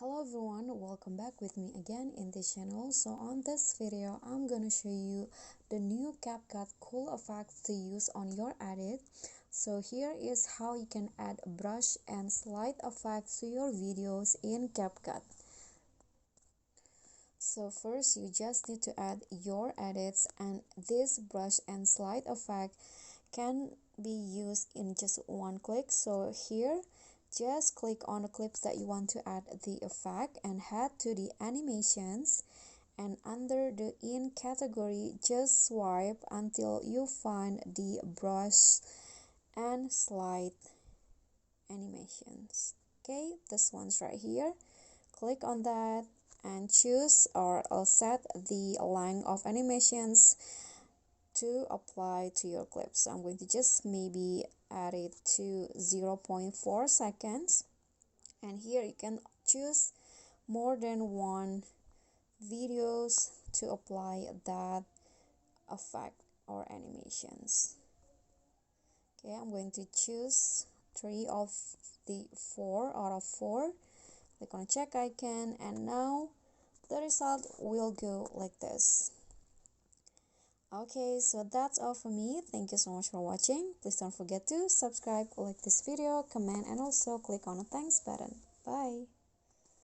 Hello everyone, welcome back with me again in this channel. So on this video I'm gonna show you the new CapCut cool effects to use on your edit. So here is how you can add brush and slide effects to your videos in CapCut. So first you just need to add your edits, and this brush and slide effect can be used in just one click. So here just click on the clips that you want to add the effect and head to the animations, and under the in category just swipe until you find the brush and slide animations. Okay, this one's right here. Click on that and choose or set the length of animations to apply to your clips. So I'm going to just maybe add it to 0.4 seconds, and here you can choose more than one videos to apply that effect or animations. Okay, I'm going to choose 3 of the 4 out of 4. Click on check icon, and now the result will go like this. Okay, so that's all for me. Thank you so much for watching. Please don't forget to subscribe, like this video, comment, and also click on the thanks button. Bye.